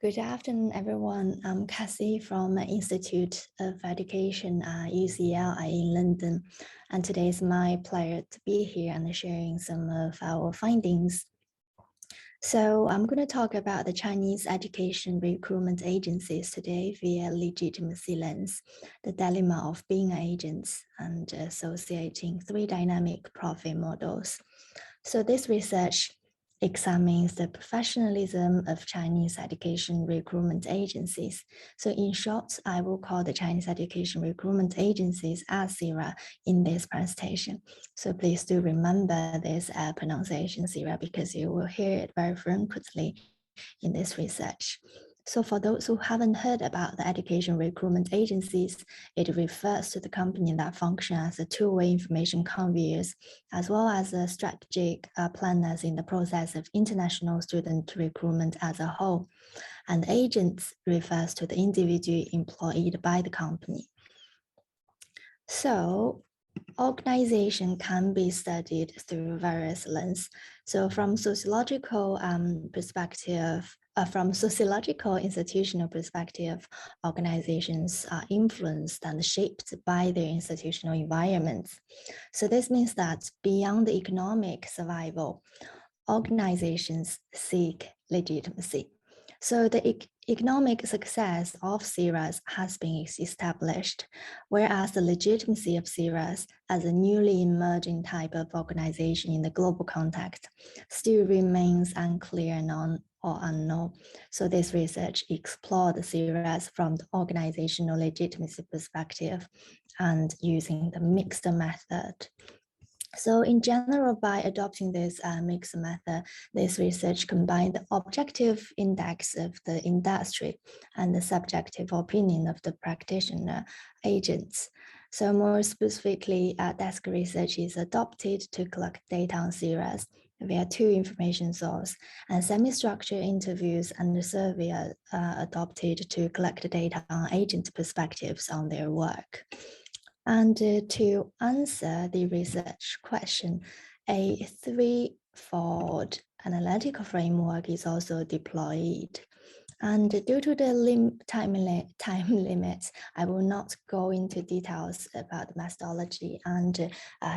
Good afternoon, everyone. I'm Cassie from Institute of Education, UCL in London. And today is my pleasure to be here and sharing some of our findings. So I'm going to talk about the Chinese education recruitment agencies today via legitimacy lens, the dilemma of being agents and associating three dynamic profit models. So this research examines the professionalism of Chinese education recruitment agencies. So in short, I will call the Chinese education recruitment agencies as CZhang in this presentation. So please do remember this pronunciation CZhang because you will hear it very frequently in this research. So for those who haven't heard about the education recruitment agencies, it refers to the company that function as a two-way information conveyors, as well as a strategic planners in the process of international student recruitment as a whole. And agents refers to the individual employed by the company. So organization can be studied through various lenses. So from sociological perspective, from sociological institutional perspective, organizations are influenced and shaped by their institutional environments. So this means that beyond the economic survival, organizations seek legitimacy. So the economic success of CZhang has been established, whereas the legitimacy of CZhang as a newly emerging type of organization in the global context still remains unclear or unknown. So this research explored CZhang from the organizational legitimacy perspective and using the mixed method. So in general, by adopting this mixed method, this research combined the objective index of the industry and the subjective opinion of the practitioner agents. So more specifically, desk research is adopted to collect data on CZhang via two information sources, and semi-structured interviews and the survey are adopted to collect data on agent perspectives on their work. And to answer the research question, a threefold analytical framework is also deployed. And due to the time limits, I will not go into details about the methodology and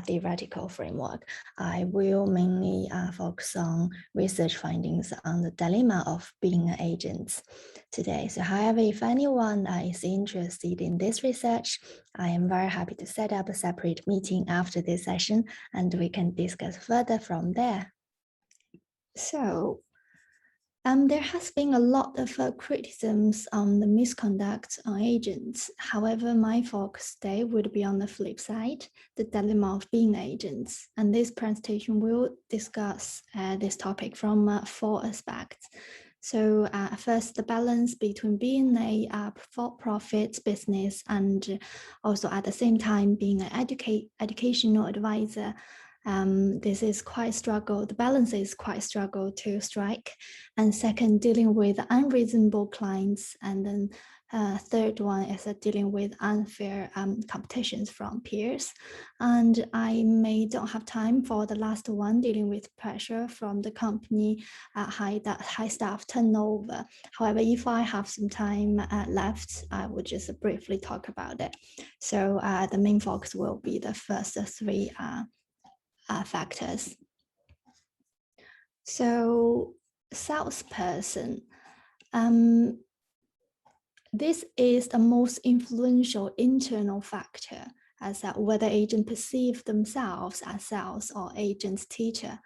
theoretical framework. I will mainly focus on research findings on the dilemma of being an agent today. So however, if anyone is interested in this research, I am very happy to set up a separate meeting after this session and we can discuss further from there. So there has been a lot of criticisms on the misconduct on agents. However, my focus today would be on the flip side, the dilemma of being agents. And this presentation will discuss this topic from four aspects. So first, the balance between being a for-profit business and also at the same time being an educational advisor. This is quite struggle. The balance is quite struggle to strike. And second, dealing with unreasonable clients. And then third one is dealing with unfair competitions from peers. And I don't have time for the last one, dealing with pressure from the company, high staff turnover. However, if I have some time left, I would just briefly talk about it. So the main focus will be the first three factors. So salesperson, this is the most influential internal factor as whether agents perceive themselves as sales or agents teacher.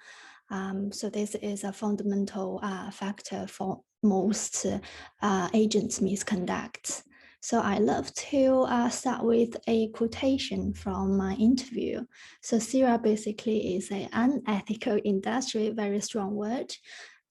So this is a fundamental factor for most agents misconduct. So I love to start with a quotation from my interview. So CZhang basically is an unethical industry, very strong word.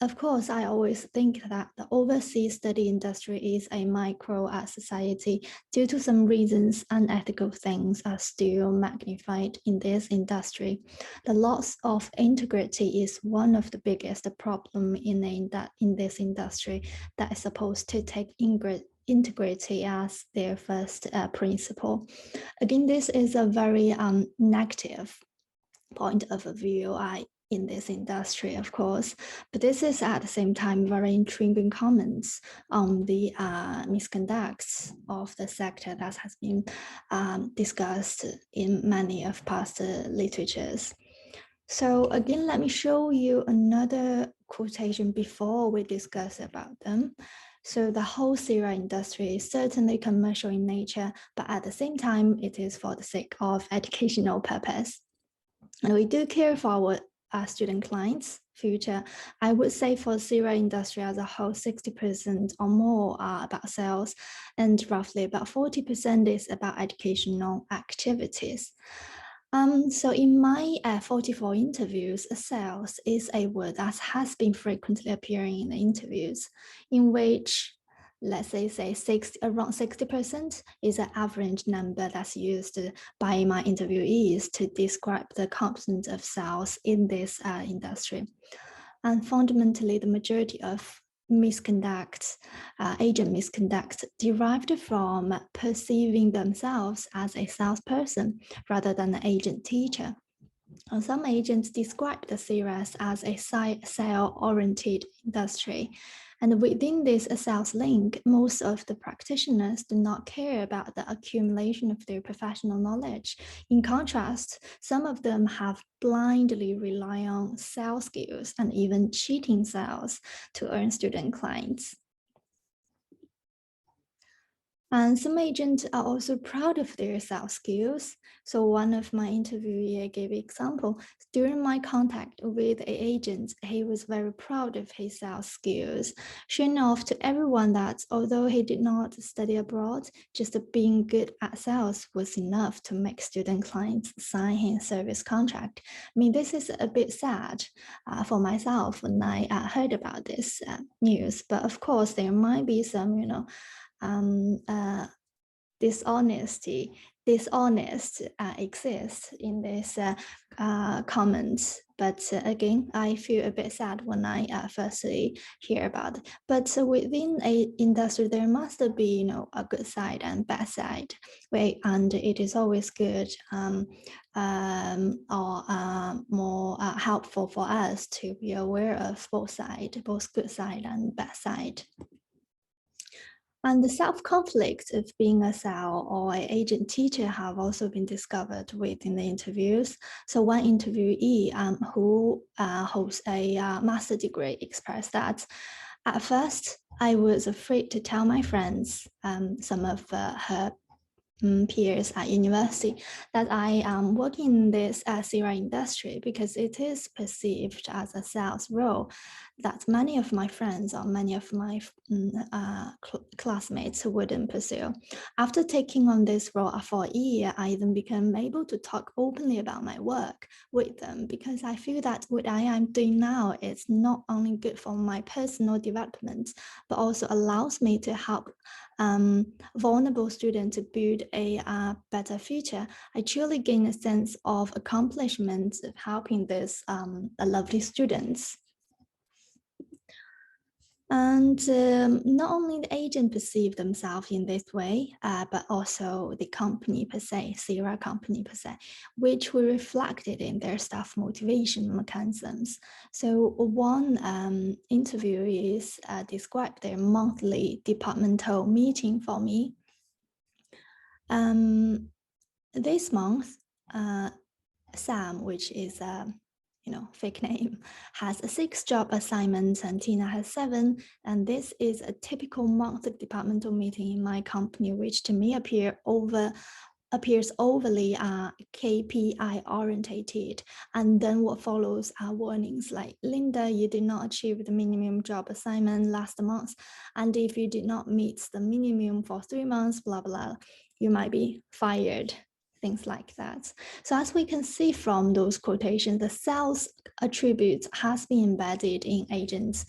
Of course, I always think that the overseas study industry is a micro society. Due to some reasons, unethical things are still magnified in this industry. The loss of integrity is one of the biggest problem in this industry that is supposed to take integrity as their first principle. Again, this is a very negative point of view. in this industry, of course, but this is at the same time very intriguing comments on the misconducts of the sector that has been discussed in many of past literatures. So again, let me show you another quotation before we discuss about them. So the whole CZhang industry is certainly commercial in nature, but at the same time, it is for the sake of educational purpose. And we do care for our student clients' future. I would say for CZhang industry as a whole, 60% or more are about sales, and roughly about 40% is about educational activities. So in my 44 interviews, sales is a word that has been frequently appearing in the interviews, in which, let's say around 60% is an average number that's used by my interviewees to describe the competence of sales in this industry. And fundamentally, the majority of agent misconduct derived from perceiving themselves as a salesperson rather than an agent teacher. And some agents describe the series as a sale-oriented industry. And within this sales link, most of the practitioners do not care about the accumulation of their professional knowledge. In contrast, some of them have blindly rely on sales skills and even cheating sales to earn student clients. And some agents are also proud of their sales skills. So one of my interviewees gave an example. During my contact with an agent, he was very proud of his sales skills, showing off to everyone that although he did not study abroad, just being good at sales was enough to make student clients sign his service contract. I mean, this is a bit sad for myself when I heard about this news, but of course there might be some, dishonest exists in this comments. But again, I feel a bit sad when I firstly hear about it. But within an industry, there must be, a good side and bad side. And it is always good or more helpful for us to be aware of both sides, both good side and bad side. And the self-conflict of being a sales or an agent teacher have also been discovered within the interviews. So one interviewee who holds a master degree expressed that, at first, I was afraid to tell my friends, some of her peers at university, that I am working in this CZhang industry because it is perceived as a sales role that many of my friends or many of my classmates wouldn't pursue. After taking on this role for a year, I then became able to talk openly about my work with them because I feel that what I am doing now is not only good for my personal development, but also allows me to help vulnerable students to build a better future. I truly gain a sense of accomplishment of helping these lovely students. And not only the agent perceive themselves in this way, but also the company per se, CZhang company per se, which were reflected in their staff motivation mechanisms. So one interview described their monthly departmental meeting for me. This month, Sam, which is fake name, has 6 job assignments and Tina has 7. And this is a typical monthly departmental meeting in my company, which to me appears overly KPI orientated. And then what follows are warnings like, Linda, you did not achieve the minimum job assignment last month. And if you did not meet the minimum for 3 months, blah, blah, you might be fired. Things like that. So as we can see from those quotations, the sales attributes has been embedded in agents,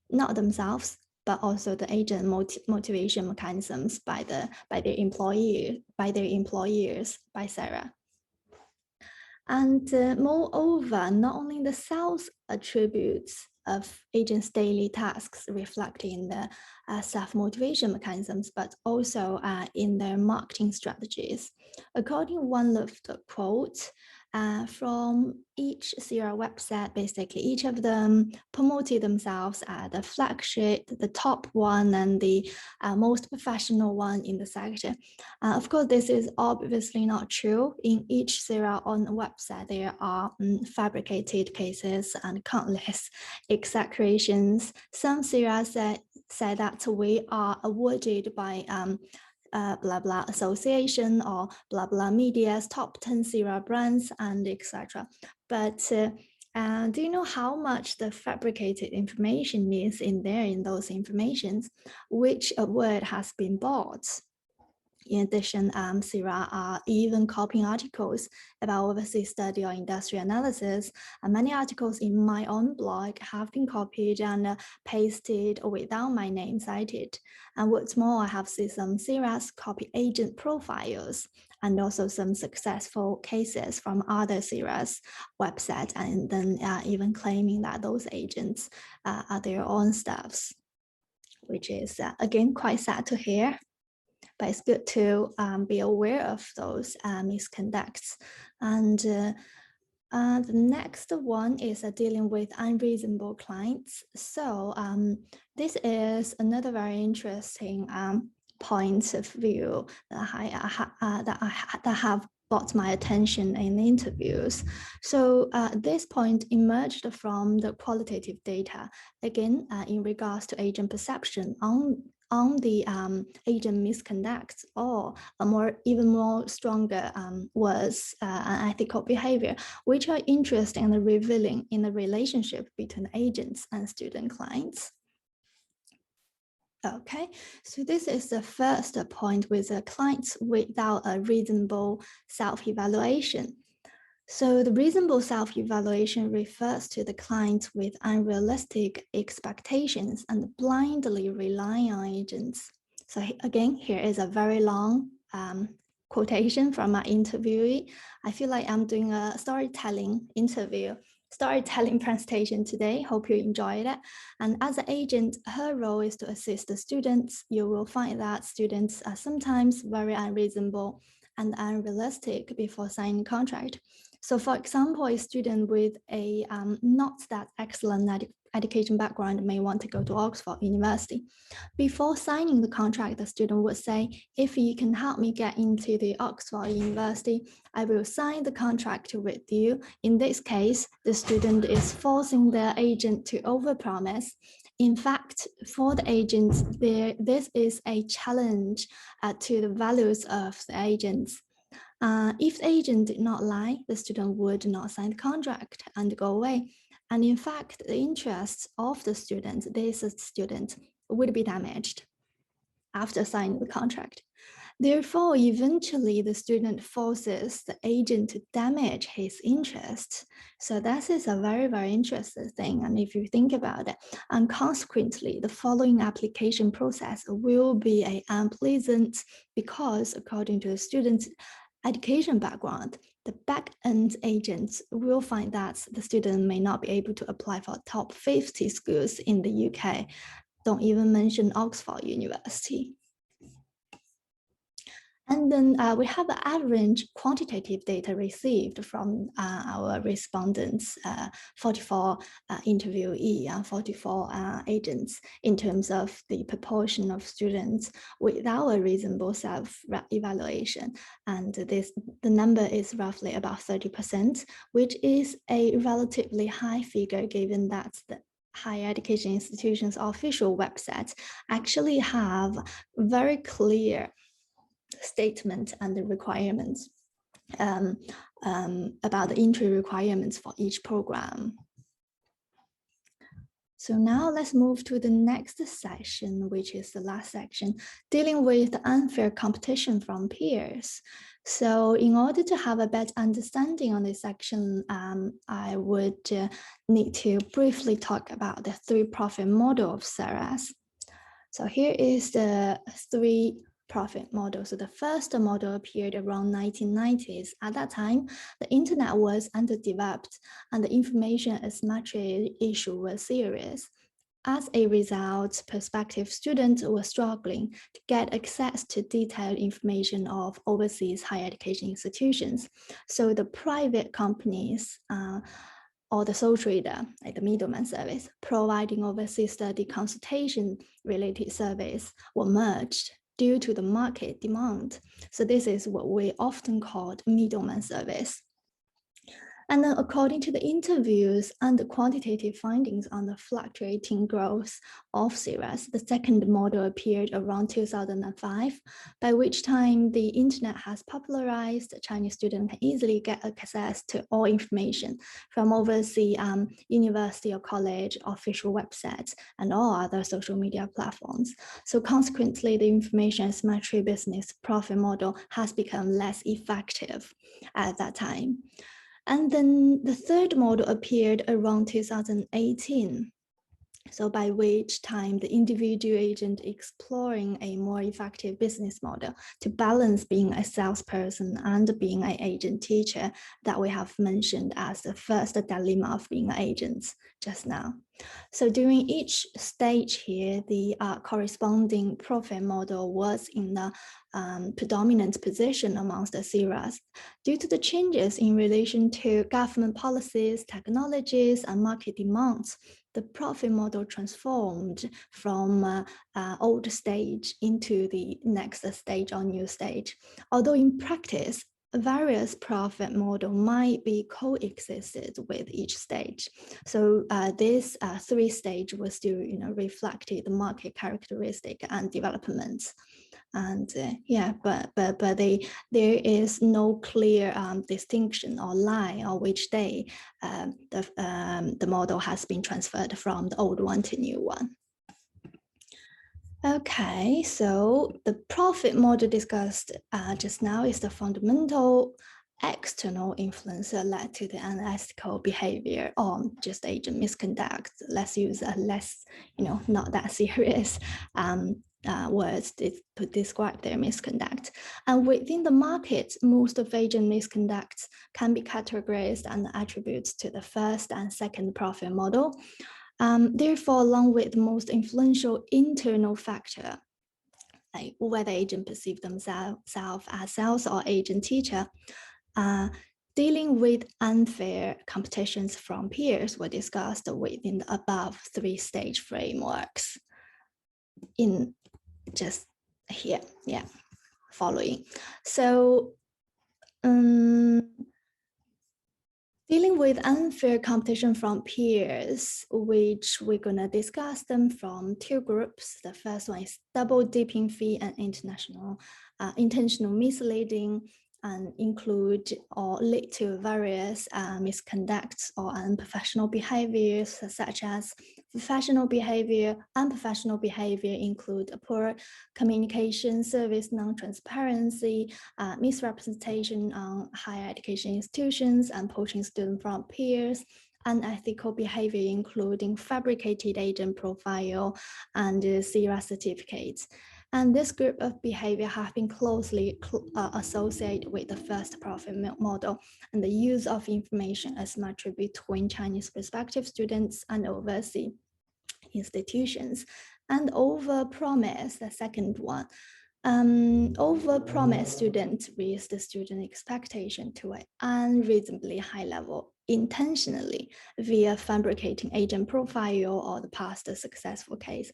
not themselves, but also the agent motivation mechanisms by their employers, by Sarah. And moreover, not only the sales attributes of agents' daily tasks reflect in the self-motivation mechanisms, but also in their marketing strategies. According to one of the quotes, from each CR website, basically each of them promoted themselves as the flagship, the top one, and the most professional one in the sector. Of course, this is obviously not true. In each CR on the website, there are fabricated cases and countless exaggerations. Some CRs say that we are awarded by blah blah association or blah blah media's top 10 CR brands and etc. But do you know how much the fabricated information is in there in those informations? Which award has been bought? In addition, CIRA are even copying articles about overseas study or industrial analysis. And many articles in my own blog have been copied and pasted without my name cited. And what's more, I have seen some CIRA's copy agent profiles and also some successful cases from other CIRA's websites, and then even claiming that those agents are their own staffs, which is, again, quite sad to hear. But it's good to be aware of those misconducts. And the next one is dealing with unreasonable clients. So this is another very interesting point of view that have brought my attention in interviews. So this point emerged from the qualitative data, again, in regards to agent perception on the agent misconduct, or even more stronger was unethical behavior, which are interesting and revealing in the relationship between agents and student clients. Okay, so this is the first point with the clients without a reasonable self-evaluation. So the reasonable self-evaluation refers to the clients with unrealistic expectations and blindly relying on agents. So again, here is a very long quotation from my interviewee. I feel like I'm doing a storytelling presentation today. Hope you enjoyed it. And as an agent, her role is to assist the students. You will find that students are sometimes very unreasonable and unrealistic before signing a contract. So for example, a student with a not that excellent education background may want to go to Oxford University. Before signing the contract, the student would say, if you can help me get into the Oxford University, I will sign the contract with you. In this case, the student is forcing their agent to overpromise. In fact, for the agents, this is a challenge to the values of the agents. If the agent did not lie, the student would not sign the contract and go away. And in fact, the interests of the student, this student, would be damaged after signing the contract. Therefore, eventually the student forces the agent to damage his interests. So that is a very, very interesting thing. And if you think about it, and consequently, the following application process will be unpleasant because according to the student's education background, the back-end agents will find that the student may not be able to apply for top 50 schools in the UK. Don't even mention Oxford University. And then we have the average quantitative data received from our respondents, 44 interviewee and 44 agents in terms of the proportion of students without a reasonable self-evaluation. And the number is roughly about 30%, which is a relatively high figure given that the higher education institutions' official websites actually have very clear statement and the requirements about the entry requirements for each program. So now let's move to the next section, which is the last section, dealing with the unfair competition from peers. So in order to have a better understanding on this section, I would need to briefly talk about the three-profit model of CERAS. So here is the three-profit model. So the first model appeared around 1990s. At that time, the internet was underdeveloped and the information asymmetry issue was serious. As a result, prospective students were struggling to get access to detailed information of overseas higher education institutions. So the private companies or the sole trader, like the middleman service, providing overseas study consultation related service were merged due to the market demand. So this is what we often call middleman service. And then according to the interviews and the quantitative findings on the fluctuating growth of CRS, the second model appeared around 2005, by which time the internet has popularized. Chinese students can easily get access to all information from overseas university or college official websites and all other social media platforms. So consequently, the information asymmetry business profit model has become less effective at that time. And then the third model appeared around 2018. So by which time the individual agent exploring a more effective business model to balance being a salesperson and being an agent teacher that we have mentioned as the first dilemma of being an agent just now. So during each stage here, the corresponding profit model was in the predominant position amongst the CRAs. Due to the changes in relation to government policies, technologies, and market demands, the profit model transformed from old stage into the next stage or new stage. Although in practice, various profit model might be coexisted with each stage. So this three stage was still, reflected the market characteristic and developments. And but there is no clear distinction or line on which day the model has been transferred from the old one to new one. Okay, so the profit model discussed just now is the fundamental external influence that led to the unethical behavior or just agent misconduct. Let's use a less, not that serious words to describe their misconduct. And within the market, most of agent misconducts can be categorized and attributed to the first and second profit model. Therefore, along with the most influential internal factor, like whether agent perceive themselves as sales or agent teacher, dealing with unfair competitions from peers were discussed within the above three-stage frameworks. In just here, following. So, dealing with unfair competition from peers, which we're going to discuss them from two groups. The first one is double dipping fee and intentional misleading, and include or lead to various misconducts or unprofessional behaviors, such as professional behavior. Unprofessional behavior include poor communication, service non-transparency, misrepresentation on higher education institutions, and poaching students from peers. Unethical behavior including fabricated agent profile and CRA certificates. And this group of behavior have been closely associated with the first profit model and the use of information asymmetry between Chinese prospective students and overseas institutions. And overpromise, the second one. Overpromise students raise the student expectation to an unreasonably high level intentionally via fabricating agent profile or the past successful case.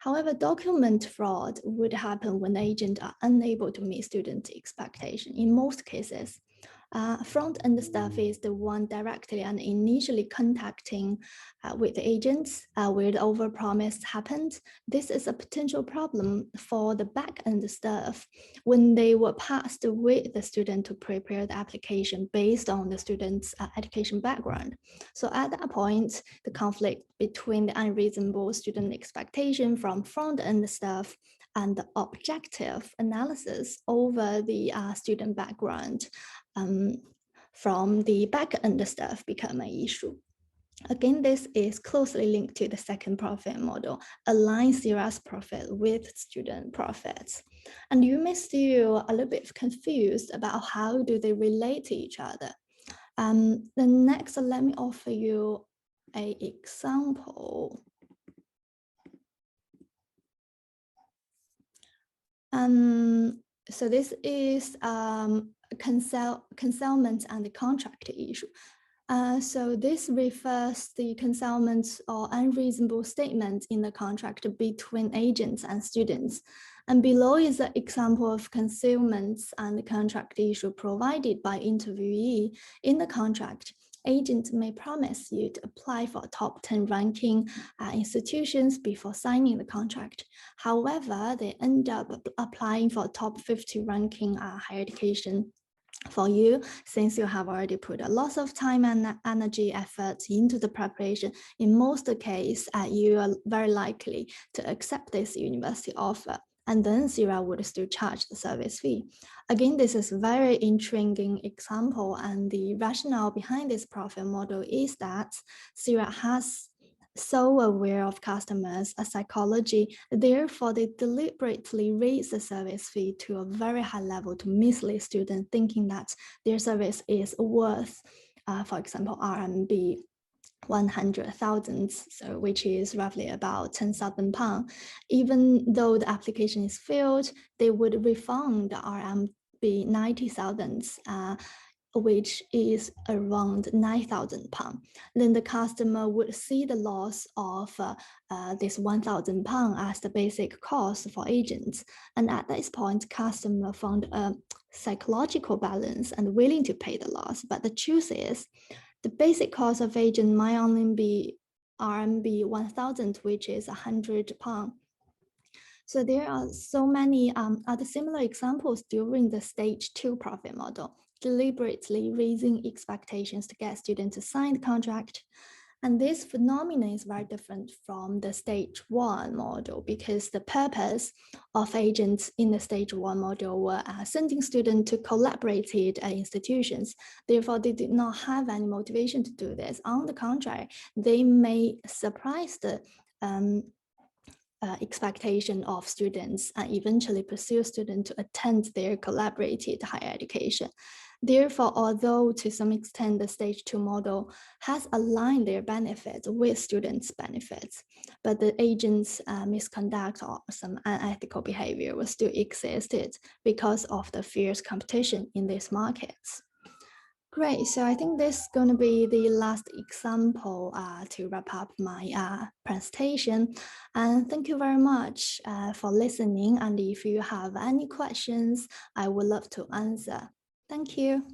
However, document fraud would happen when agents are unable to meet student expectation. In most cases, front-end staff is the one directly and initially contacting with the agents where the overpromise happened. This is a potential problem for the back-end staff when they were passed with the student to prepare the application based on the student's education background. So at that point, the conflict between the unreasonable student expectation from front-end staff and the objective analysis over the student background from the back-end staff become an issue. Again, this is closely linked to the second profit model, align CRA's profit with student profits. And you may still a little bit confused about how do they relate to each other. The next, let me offer you an example. So this is concealment and the contract issue. So this refers the concealment or unreasonable statement in the contract between agents and students. And below is an example of concealment and the contract issue provided by interviewee. In the contract, agent may promise you to apply for top 10 ranking institutions before signing the contract. However, they end up applying for top 50 ranking higher education for you, since you have already put a lot of time and energy effort into the preparation. In most cases, you are very likely to accept this university offer, and then CZhang would still charge the service fee. Again, this is a very intriguing example, and the rationale behind this profit model is that CZhang has so aware of customers' psychology, therefore they deliberately raise the service fee to a very high level to mislead students, thinking that their service is worth, for example, RMB 100,000, so which is roughly about 10,000 pounds. Even though the application is failed, they would refund RMB 90,000. Which is around 9,000 pounds. Then the customer would see the loss of this 1,000 pounds as the basic cost for agents. And at this point, customer found a psychological balance and willing to pay the loss. But the truth is, the basic cost of agent might only be RMB 1,000, which is 100 pounds. So there are so many other similar examples during the stage 2 profit model, deliberately raising expectations to get students to sign the contract. And this phenomenon is very different from the stage 1 model, because the purpose of agents in the stage 1 model were sending students to collaborated institutions. Therefore, they did not have any motivation to do this. On the contrary, they may surprise the expectation of students and eventually pursue students to attend their collaborated higher education. Therefore, although to some extent the stage 2 model has aligned their benefits with students' benefits, but the agents' misconduct or some unethical behavior will still existed because of the fierce competition in these markets. Great, so I think this is going to be the last example to wrap up my presentation. And thank you very much for listening. And if you have any questions, I would love to answer. Thank you.